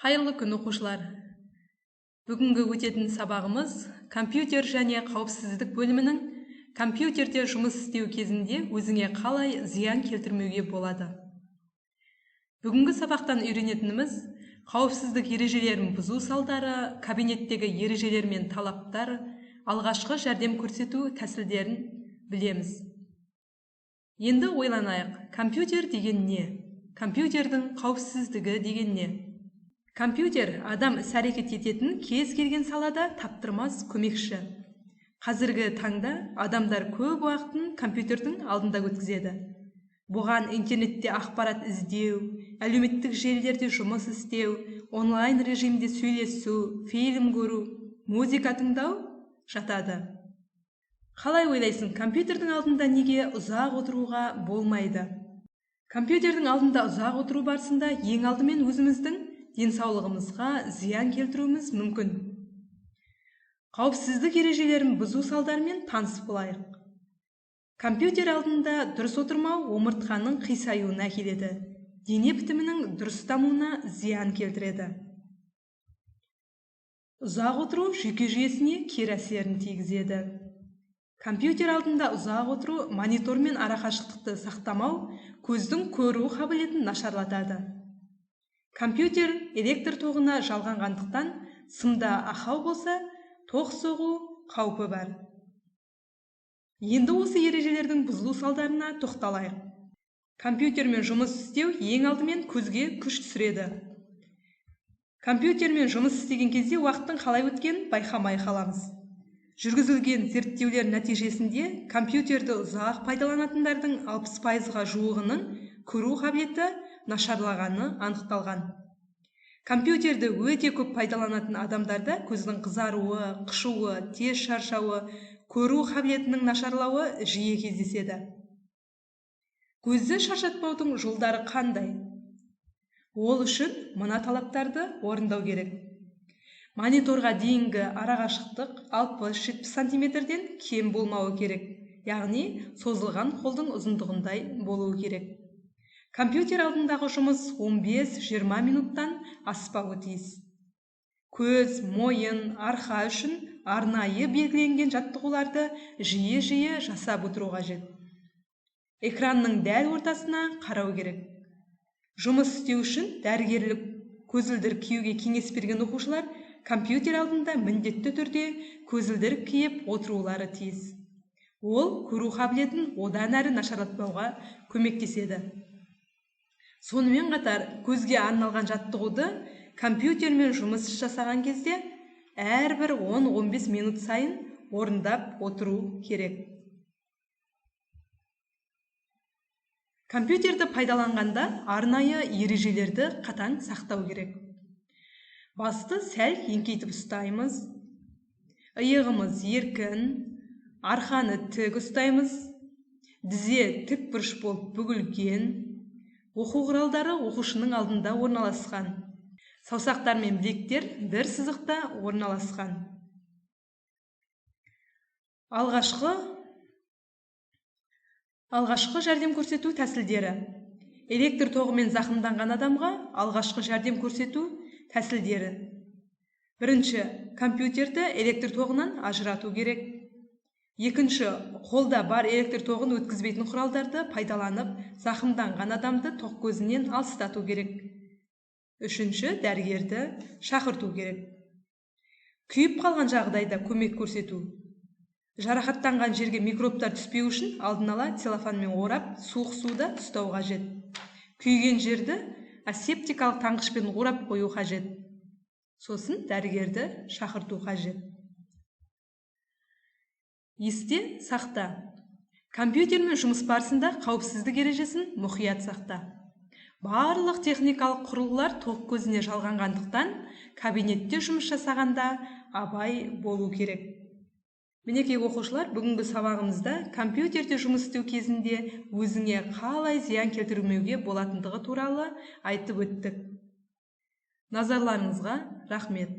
Қайырлы күн оқушылар. Бүгінгі өтетін сабағымыз компьютер және қауіпсіздік бөлімінің компьютерде жұмыс істеу кезінде өзіңе қалай зиян келтірмеуге болады. Бүгінгі сабақтан үйренетініміз қауіпсіздік ережелерін бұзу салдары, кабинеттегі ережелер мен талаптар, алғашқы жәрдем көрсету тәсілдерін білеміз. Енді ойланайық, компьютер деген не? Компьютердің қауіпсіздігі деген не? Компьютер адам іс-әрекет ететін кез келген салада таптырмас көмекші. Қазіргі таңда адамдар көп уақытын компьютердің алдында өткізеді. Бұған интернетте ақпарат іздеу, әлеуметтік желілерде жұмыс істеу, онлайн режимде сөйлесу, фильм көру, музыка тыңдау жатады. Қалай ойлайсың, компьютердің алдында неге ұзақ отыруға болмайды? Компьютердің алдында ұзақ отыру барысында ең алдымен өзіміздің денсаулығымызға зиян келтіруіміз мүмкін. Қауіпсіздік ережелерін бұзу салдарымен танысып болайық. Компьютер алдында дұрыс отырмау омыртқаның қисаюына әкеледі. Дене бітімінің дұрыс дамуына зиян келтіреді. Ұзақ отыру жүйке жүйесіне кері әсерін тигізеді. Компьютер алдында ұзақ отыру монитормен арақашықтықты сақтамау көздің көру қабілетін нашарлатады. Компьютер электр тоғына жалғанғандықтан сымда ақау болса, тоқ соғу қаупі бар. Енді осы ережелердің бұзылу салдарына тоқталайық. Компьютермен жұмыс істеу ең алдымен көзге күш түсіреді. Компьютермен жұмыс істеген кезде уақыттың қалай өткенін байқамай қаламыз. Жүргізілген зерттеулер нәтижесінде компьютерді ұзақ пайдаланатындардың 60%-ға жуығының көру қабілеті нашарлағаны анықталған. Компьютерді өте көп пайдаланатын адамдарда көздің қызаруы, қышуы, тез шаршауы, көру қабілетінің нашарлауы жиі кездеседі. Көзді шаршатпаудың жолдары қандай? Ол үшін мына талаптарды орындау керек. Мониторға дейінгі арақашықтық 60-70 сантиметрден кем болмауы керек, яғни созылған қолдың ұзындығындай болуы керек. Компьютер алдындағы жұмыс 15-20 минуттан аспауы тиіс. Көз, мойын, арқа үшін арнайы белгіленген жаттығуларды жиі-жиі жасап отыру қажет. Экранның дәл ортасына қарау керек. Жұмыс істеу үшін дәрігерлік көзілдірік киюге кеңес берген оқушылар компьютер алдында міндетті түрде көзілдірік киіп отырулары тиіс. Ол көру қабілетін одан әрі нашарлатпауға көмектеседі. Сонымен қатар, көзге арналған жаттығуды компьютермен жұмыс жасаған кезде әрбір 10-15 минут сайын орындап отыру керек. Компьютерді пайдаланғанда арнайы ережелерді қатаң сақтау керек. Басты сәл еңкейтіп ұстаймыз. Иығымыз еркін, арқаны тік ұстаймыз. Тізе тік бұрыш болып бүгілген. Оқу құралдары оқушының алдында орналасқан. Саусақтар мен білектер бір сызықта орналасқан. Алғашқы жәрдем көрсету тәсілдері. Электр тоғымен зақымданған адамға алғашқы жәрдем көрсету тәсілдері. Бірінші, компьютерді электр тоғынан ажырату керек. Екінші, қолда бар электр тоғын өткізбейтін құралдарды пайдаланып, зақымданған адамды тоқ көзінен алыстату керек. Үшінші, дәрігерді шақырту керек. Күйіп қалған жағдайда көмек көрсету. Жарақаттанған жерге микробтар түспеу үшін алдын ала целлофанмен орап, суық суда ұстау қажет. Күйген жерді асептикалық таңғышпен орап қою қажет. Сосын дәрігерді шақырту қажет. Есте сақта. Компьютермен жұмыс барысында қауіпсіздік ережесін мұқият сақта. Барлық техникалық құрылғылар тоқ көзіне жалғанғандықтан кабинетте жұмыс жасағанда абай болу керек. Мінекей оқушылар, бүгінгі сабағымызда компьютерде жұмыс істеу кезінде өзіңе қалай зиян келтірмеуге болатындығы туралы айтып өттік. Назарларыңызға рахмет.